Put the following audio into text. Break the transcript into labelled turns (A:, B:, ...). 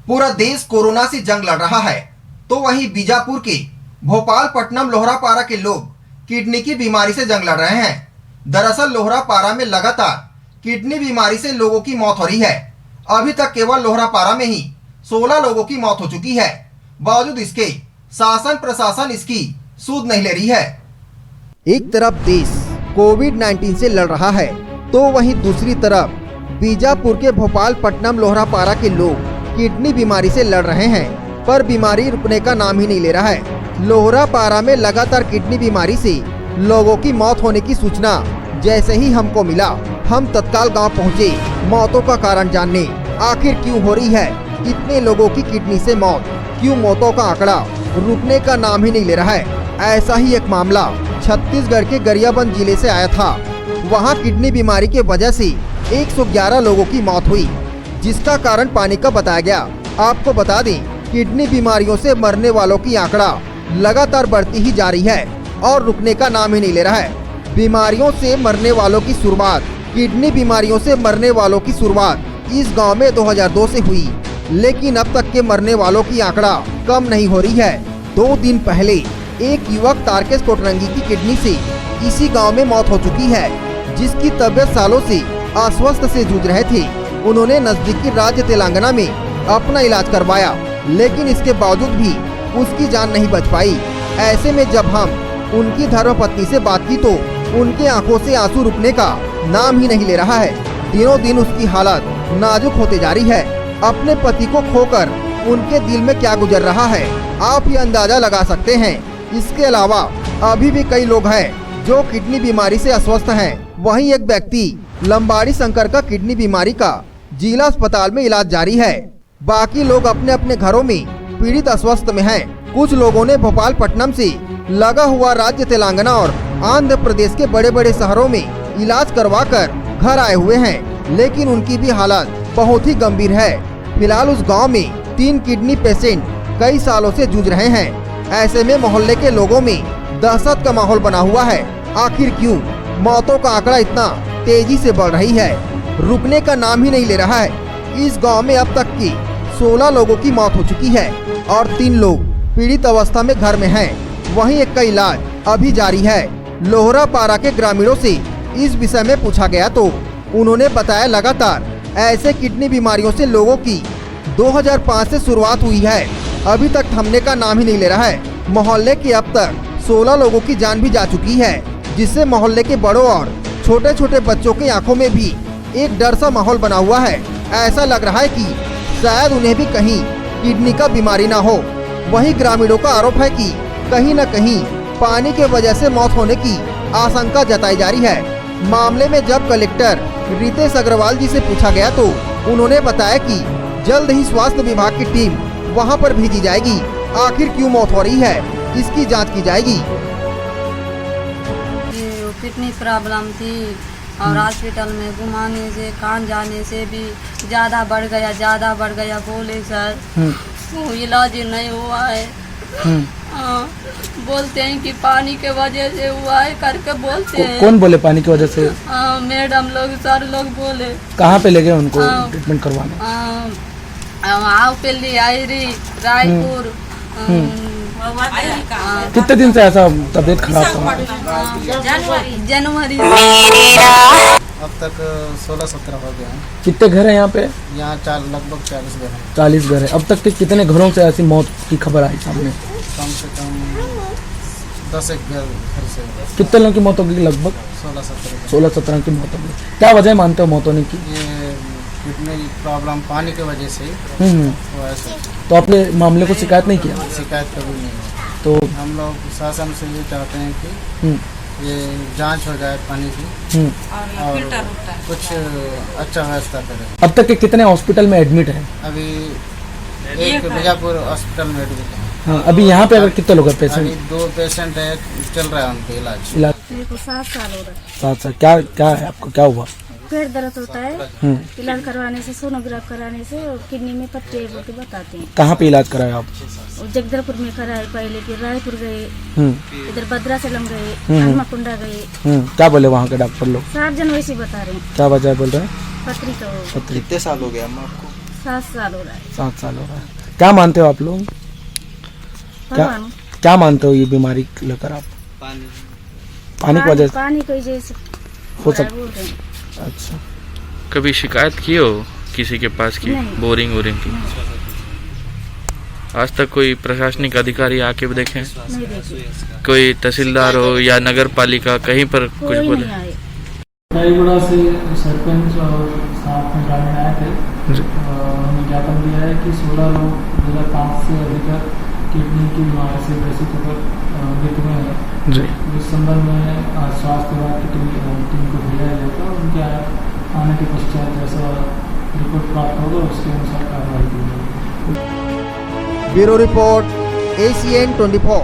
A: पूरा देश कोरोना से जंग लड़ रहा है, तो वहीं बीजापुर के भोपालपट्टनम लोहरापारा के लोग किडनी की बीमारी से जंग लड़ रहे हैं। दरअसल लोहरापारा में लगातार किडनी बीमारी से लोगों की मौत हो रही है। अभी तक केवल लोहरापारा में ही 16 लोगों की मौत हो चुकी है। बावजूद इसके शासन प्रशासन इसकी सूद नहीं ले रही है। एक तरफ देश कोविड-19 से लड़ रहा है, तो वहीं दूसरी तरफ बीजापुर के भोपालपट्टनम लोहरापारा के लोग किडनी बीमारी से लड़ रहे हैं, पर बीमारी रुकने का नाम ही नहीं ले रहा है। लोहरापारा में लगातार किडनी बीमारी से लोगों की मौत होने की सूचना जैसे ही हमको मिला, हम तत्काल गांव पहुंचे मौतों का कारण जानने। आखिर क्यों हो रही है इतने लोगों की किडनी से मौत? क्यों मौतों का आंकड़ा रुकने का नाम ही नहीं ले रहा है? ऐसा ही एक मामला छत्तीसगढ़ के गरियाबंद जिले से आया था। वहां किडनी बीमारी के वजह से 111 लोगों की मौत हुई, जिसका कारण पानी का बताया गया। आपको बता दें, किडनी बीमारियों से मरने वालों की आंकड़ा लगातार बढ़ती ही जा रही है और रुकने का नाम ही नहीं ले रहा है। बीमारियों से मरने वालों की शुरुआत, किडनी बीमारियों से मरने वालों की शुरुआत इस गांव में 2002 से हुई, लेकिन अब तक के मरने वालों की आंकड़ा कम नहीं हो रही है। 2 दिन पहले एक युवक तारकेश कोटरंगी की किडनी से इसी गांव में मौत हो चुकी है, जिसकी तबीयत सालों से अस्वस्थ से जूझ रहे थे। उन्होंने नजदीकी राज्य तेलंगाना में अपना इलाज करवाया, लेकिन इसके बावजूद भी उसकी जान नहीं बच पाई। ऐसे में जब हम उनकी धर्मपत्नी से बात की तो उनके आंखों से आंसू रुकने का नाम ही नहीं ले रहा है। दिनों दिन उसकी हालत नाजुक होते जा रही है। अपने पति को खोकर उनके दिल में क्या गुजर रहा है, आप ये अंदाजा लगा सकते हैं। इसके अलावा अभी भी कई लोग हैं जो किडनी बीमारी से अस्वस्थ हैं। वहीं एक व्यक्ति लंबाड़ी शंकर का किडनी बीमारी का जिला अस्पताल में इलाज जारी है। बाकी लोग अपने अपने घरों में पीड़ित अस्वस्थ में हैं। कुछ लोगों ने भोपालपट्टनम से लगा हुआ राज्य तेलंगाना और आंध्र प्रदेश के बड़े बड़े शहरों में इलाज करवाकर घर आए हुए हैं, लेकिन उनकी भी हालत बहुत ही गंभीर है। फिलहाल उस गांव में 3 किडनी पेशेंट कई सालों से जूझ रहे हैं। ऐसे में मोहल्ले के लोगों में दहशत का माहौल बना हुआ है। आखिर क्यों मौतों का आंकड़ा इतना तेजी से बढ़ रही है, रुकने का नाम ही नहीं ले रहा है। इस गांव में अब तक की 16 लोगों की मौत हो चुकी है और 3 लोग पीड़ित अवस्था में घर में हैं। वहीं एक का इलाज अभी जारी है। लोहरापारा के ग्रामीणों से इस विषय में पूछा गया तो उन्होंने बताया, लगातार ऐसे किडनी बीमारियों से लोगों की 2005 से शुरुआत हुई है, अभी तक थमने का नाम ही नहीं ले रहा है। मोहल्ले के अब तक 16 लोगों की जान भी जा चुकी है, जिससे मोहल्ले के बड़ों और छोटे छोटे बच्चों की आंखों में भी एक डर सा माहौल बना हुआ है। ऐसा लग रहा है कि शायद उन्हें भी कहीं किडनी का बीमारी ना हो। वहीं ग्रामीणों का आरोप है कि कहीं न कहीं पानी के वजह से मौत होने की आशंका जताई जा रही है। मामले में जब कलेक्टर रितेश अग्रवाल जी से पूछा गया तो उन्होंने बताया कि जल्द ही स्वास्थ्य विभाग की टीम वहां पर भेजी जाएगी। आखिर क्यों मौत हो रही है, इसकी जांच की जाएगी।
B: किडनी प्रॉब्लम थी और हॉस्पिटल में घुमाने से, कान जाने से भी ज़्यादा बढ़ गया बोले सर, तो इलाज नहीं हुआ है। बोलते हैं कि पानी के वजह से हुआ है करके बोलते हैं।
C: कौन बोले पानी की वजह से?
B: मैडम लोग, सर लोग बोले।
C: कहाँ पे ले गए उनको ट्रीटमेंट करवाने?
B: पे आयरी रायपुर।
C: कितने दिन से ऐसा तबीयत खराब था?
B: जनवरी।
D: अब तक 16-17 हो गए हैं।
C: कितने घर हैं यहाँ पे?
D: यहाँ लगभग 40 घर हैं।
C: 40 घर है। अब तक के कितने घरों से ऐसी मौत की खबर आई सामने?
D: कम से कम 10 घर से।
C: कितने लोगों की मौत होगी? लगभग 16-17 की मौत होगी। क्या वजह मानते हो मौत होने की?
D: ये किडनी प्रॉब्लम पानी की वजह से
C: तो आपने मामले को शिकायत नहीं किया?
D: शिकायत कभी नहीं है।
C: तो
D: हम लोग शासन से ये चाहते हैं कि ये जांच हो जाए पानी की और कुछ अच्छा व्यवस्था करें।
C: अब तक के कितने हॉस्पिटल में एडमिट हैं?
D: अभी एक बीजापुर हॉस्पिटल में एडमिट है।
C: हाँ, अभी यहाँ पे अगर कितने लोग हैं पेशेंट?
D: अभी 2 पेशेंट है, चल रहा है उनका इलाज।
B: मेरे को 7 साल हो रहा है।
C: 7 साल। क्या है आपको, क्या हुआ?
B: पेट दर्द होता है, इलाज करवाने से, सोनोग्राफ कराने से किडनी में पट्टे बोल के बताते हैं।
C: कहाँ पे इलाज कराया आप?
B: जगदलपुर में कराए पहले, फिर रायपुर गए, इधर भद्राचलम गए, हनुमाकुंडा गए।
C: क्या बोले वहाँ के डॉक्टर लोग?
B: 7 जनवरी से बता रहे हैं।
C: क्या वजह बोल रहे हैं?
B: पत्री का।
D: कितने साल हो गया आपको?
B: 7 साल हो रहा है।
C: 7 साल हो रहा है। क्या मानते हो आप लोग? क्या मानते हो ये बीमारी लेकर आप? पानी की वजह से
B: पानी की वजह से
C: हो सकता। अच्छा,
E: कभी शिकायत की हो किसी के पास की?
B: नहीं।
E: बोरिंग की? आज तक कोई प्रशासनिक अधिकारी आके भी देखे?
B: नहीं देखी,
E: कोई तहसीलदार हो या नगर पालिका कहीं पर कुछ
B: कोई
E: बोले?
B: नहीं आए।
C: रायगढ़ से सरपंच और साथ में ग्रामीण आए थे। उन्होंने ज्ञापन दिया है कि 16 लोग 2005 से अधिक किडनी की बीमारी से ग्रसित होकर मृत्यु में है
E: जी।
C: इस संबंध में स्वास्थ्य विभाग की टीम को भेजा जाएगा। उनके आने के पश्चात जैसा रिपोर्ट प्राप्त होगा उसके अनुसार कार्रवाई की जाएगी।
A: Bureau report ACN 24।